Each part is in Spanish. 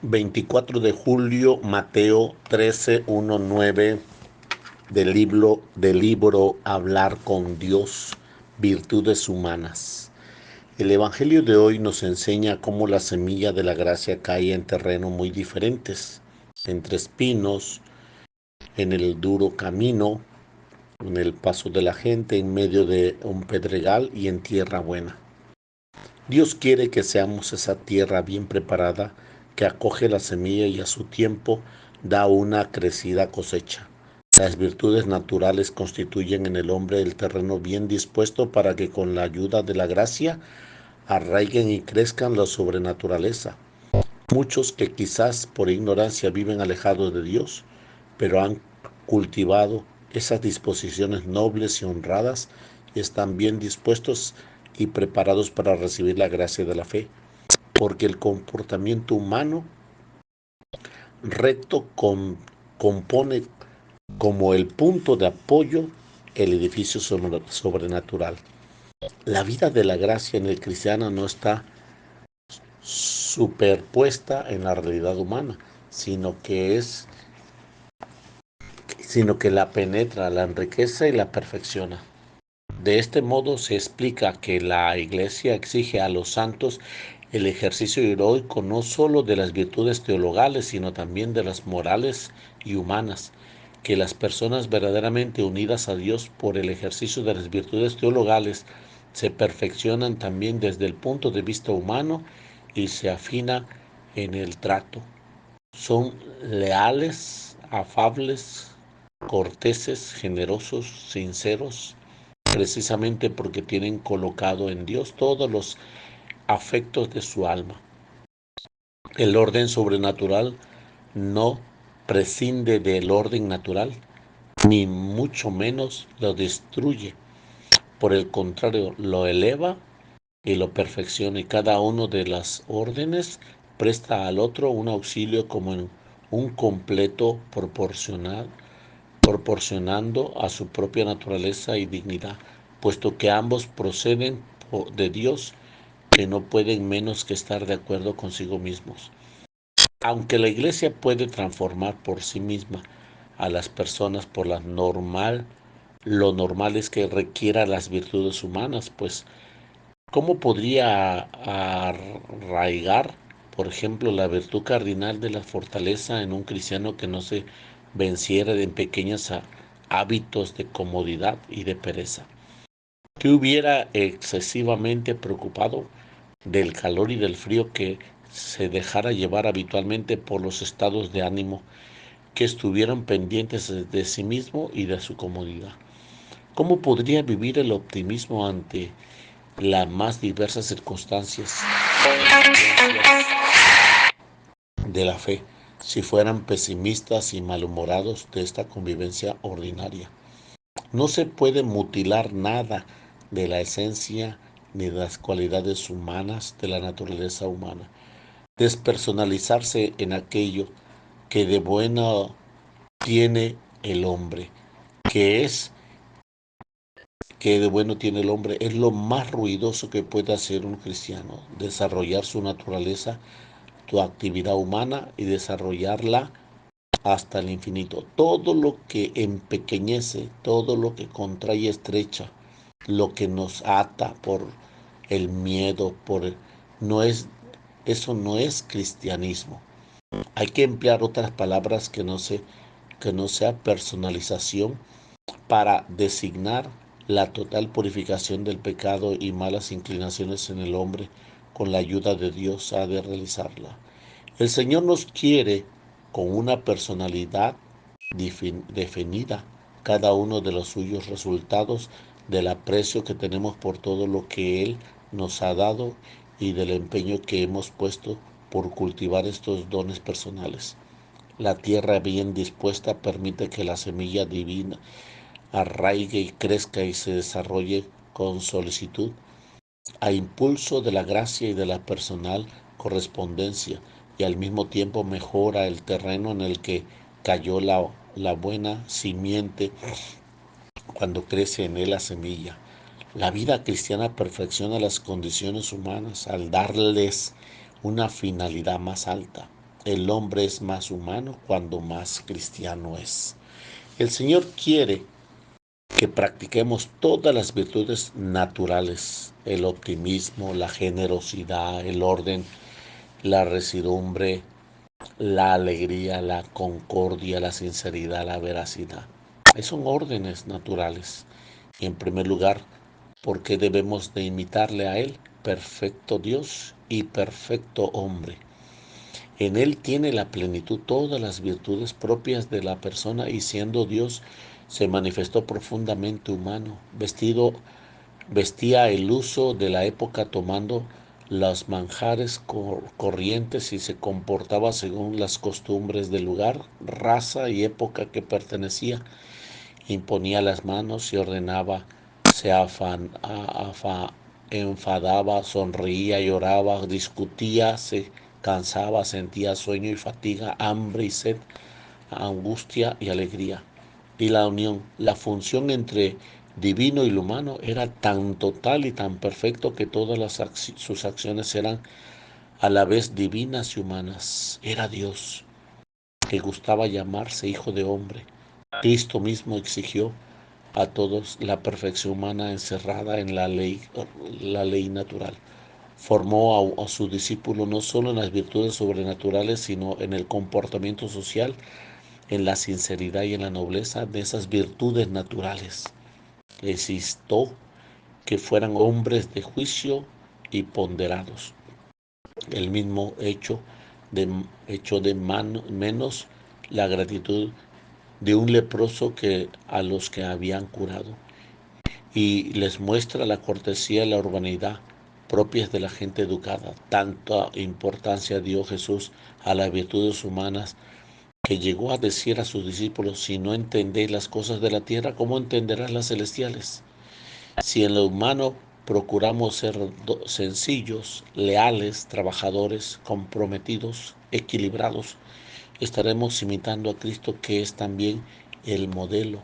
24 de julio, Mateo 13:1-9, del libro Hablar con Dios, virtudes humanas. El Evangelio de hoy nos enseña cómo la semilla de la gracia cae en terreno muy diferentes, entre espinos, en el duro camino, en el paso de la gente, en medio de un pedregal y en tierra buena. Dios quiere que seamos esa tierra bien preparada que acoge la semilla y a su tiempo da una crecida cosecha. Las virtudes naturales constituyen en el hombre el terreno bien dispuesto para que con la ayuda de la gracia arraiguen y crezcan la sobrenaturaleza. Muchos que quizás por ignorancia viven alejados de Dios, pero han cultivado esas disposiciones nobles y honradas y están bien dispuestos y preparados para recibir la gracia de la fe, porque el comportamiento humano recto compone como el punto de apoyo el edificio sobrenatural. La vida de la gracia en el cristiano no está superpuesta en la realidad humana, sino que la penetra, la enriquece y la perfecciona. De este modo se explica que la Iglesia exige a los santos el ejercicio heroico no solo de las virtudes teologales, sino también de las morales y humanas, que las personas verdaderamente unidas a Dios por el ejercicio de las virtudes teologales se perfeccionan también desde el punto de vista humano y se afina en el trato. Son leales, afables, corteses, generosos, sinceros, precisamente porque tienen colocado en Dios todos los afectos de su alma. El orden sobrenatural no prescinde del orden natural, ni mucho menos lo destruye. Por el contrario, lo eleva y lo perfecciona, y cada uno de las órdenes presta al otro un auxilio como en un completo proporcionando a su propia naturaleza y dignidad, puesto que ambos proceden de Dios, que no pueden menos que estar de acuerdo consigo mismos. Aunque la Iglesia puede transformar por sí misma a las personas por lo normal es que requiera las virtudes humanas, pues ¿cómo podría arraigar, por ejemplo, la virtud cardinal de la fortaleza en un cristiano que no se venciera en pequeños hábitos de comodidad y de pereza? Que hubiera excesivamente preocupado del calor y del frío, que se dejara llevar habitualmente por los estados de ánimo, que estuvieran pendientes de sí mismo y de su comodidad. ¿Cómo podría vivir el optimismo ante las más diversas circunstancias de la fe si fueran pesimistas y malhumorados de esta convivencia ordinaria? No se puede mutilar nada de la esencia ni de las cualidades humanas de la naturaleza humana. Despersonalizarse en aquello que de bueno tiene el hombre, que es que de bueno tiene el hombre, es lo más ruidoso que puede hacer un cristiano, desarrollar su naturaleza, tu actividad humana y desarrollarla hasta el infinito. Todo lo que empequeñece, todo lo que contrae y estrecha, lo que nos ata por el miedo, no es, eso no es cristianismo. Hay que emplear otras palabras que no sea personalización para designar la total purificación del pecado y malas inclinaciones en el hombre. Con la ayuda de Dios ha de realizarla. El Señor nos quiere con una personalidad definida, cada uno de los suyos resultados del aprecio que tenemos por todo lo que Él nos ha dado y del empeño que hemos puesto por cultivar estos dones personales. La tierra bien dispuesta permite que la semilla divina arraigue y crezca y se desarrolle con solicitud, a impulso de la gracia y de la personal correspondencia, y al mismo tiempo mejora el terreno en el que cayó la buena simiente cuando crece en él la semilla. La vida cristiana perfecciona las condiciones humanas al darles una finalidad más alta. El hombre es más humano cuando más cristiano es. El Señor quiere que practiquemos todas las virtudes naturales, el optimismo, la generosidad, el orden, la residumbre, la alegría, la concordia, la sinceridad, la veracidad. Esos son órdenes naturales. Y en primer lugar, ¿por qué debemos de imitarle a Él? Perfecto Dios y perfecto hombre. En Él tiene la plenitud todas las virtudes propias de la persona y siendo Dios se manifestó profundamente humano, vestía el uso de la época tomando los manjares corrientes y se comportaba según las costumbres del lugar, raza y época que pertenecía. Imponía las manos y ordenaba, se enfadaba, sonreía, lloraba, discutía, se cansaba, sentía sueño y fatiga, hambre y sed, angustia y alegría. Y la unión, la función entre divino y lo humano era tan total y tan perfecto que todas sus acciones eran a la vez divinas y humanas. Era Dios, que gustaba llamarse Hijo de Hombre. Cristo mismo exigió a todos la perfección humana encerrada en la ley natural. Formó a su discípulo no solo en las virtudes sobrenaturales, sino en el comportamiento social, en la sinceridad y en la nobleza de esas virtudes naturales. Les instó que fueran hombres de juicio y ponderados. El mismo hecho de menos la gratitud de un leproso que a los que habían curado y les muestra la cortesía y la urbanidad propias de la gente educada. Tanta importancia dio Jesús a las virtudes humanas que llegó a decir a sus discípulos, si no entendéis las cosas de la tierra, ¿cómo entenderás las celestiales? Si en lo humano procuramos ser sencillos, leales, trabajadores, comprometidos, equilibrados, estaremos imitando a Cristo, que es también el modelo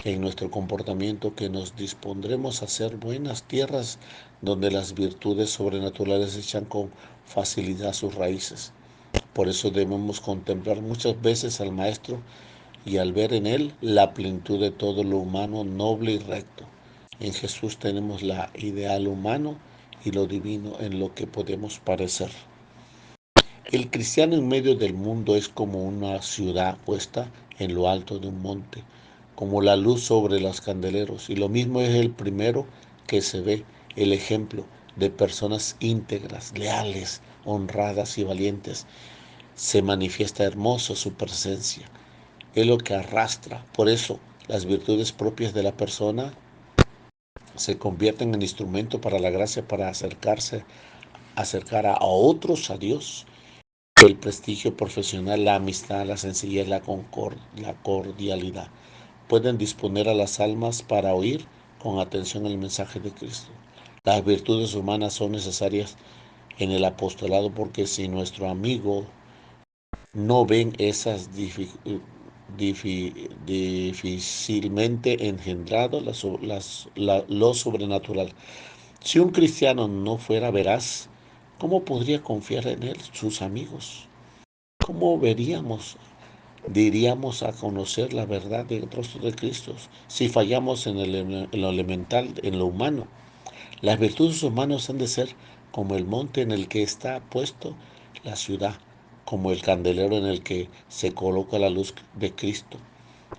en nuestro comportamiento, que nos dispondremos a ser buenas tierras donde las virtudes sobrenaturales echan con facilidad sus raíces. Por eso debemos contemplar muchas veces al Maestro y al ver en Él la plenitud de todo lo humano, noble y recto. En Jesús tenemos la ideal humano y lo divino en lo que podemos parecer. El cristiano en medio del mundo es como una ciudad puesta en lo alto de un monte, como la luz sobre los candeleros, y lo mismo es el primero que se ve, el ejemplo de personas íntegras, leales, honradas y valientes. Se manifiesta hermoso su presencia, es lo que arrastra. Por eso las virtudes propias de la persona se convierten en instrumento para la gracia, para acercar a otros a Dios. El prestigio profesional, la amistad, la sencillez, la cordialidad pueden disponer a las almas para oír con atención el mensaje de Cristo. Las virtudes humanas son necesarias en el apostolado porque si nuestro amigo no ven esas difícilmente engendrado lo sobrenatural. Si un cristiano no fuera veraz, ¿cómo podría confiar en él sus amigos? ¿Cómo diríamos a conocer la verdad del rostro de Cristo si fallamos en lo elemental, en lo humano? Las virtudes humanas han de ser como el monte en el que está puesto la ciudad, como el candelero en el que se coloca la luz de Cristo.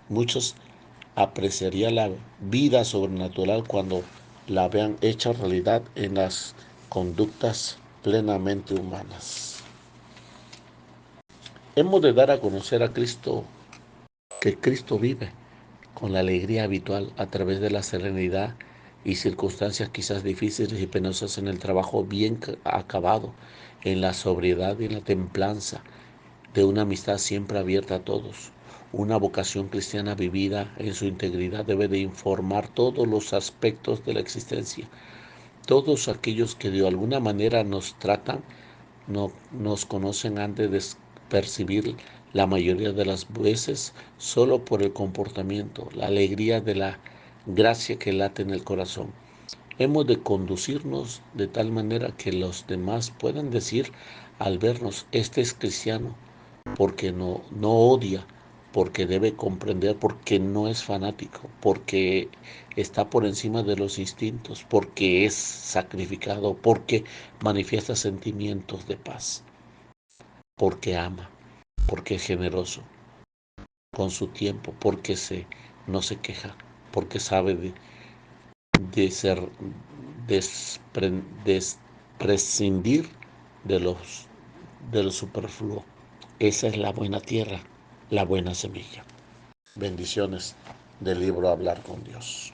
Muchos apreciarían la vida sobrenatural cuando la vean hecha realidad en las conductas plenamente humanas. Hemos de dar a conocer a Cristo, que Cristo vive con la alegría habitual a través de la serenidad y circunstancias quizás difíciles y penosas, en el trabajo bien acabado, en la sobriedad y la templanza de una amistad siempre abierta a todos. Una vocación cristiana vivida en su integridad debe de informar todos los aspectos de la existencia. Todos aquellos que de alguna manera nos tratan no nos conocen antes de percibir la mayoría de las veces solo por el comportamiento, la alegría de la gracia que late en el corazón. Hemos de conducirnos de tal manera que los demás puedan decir al vernos, este es cristiano, porque no odia, porque debe comprender, porque no es fanático, porque está por encima de los instintos, porque es sacrificado, porque manifiesta sentimientos de paz, porque ama, porque es generoso con su tiempo, porque no se queja, porque sabe de ser prescindir de de lo superfluo. Esa es la buena tierra, la buena semilla. Bendiciones del libro Hablar con Dios.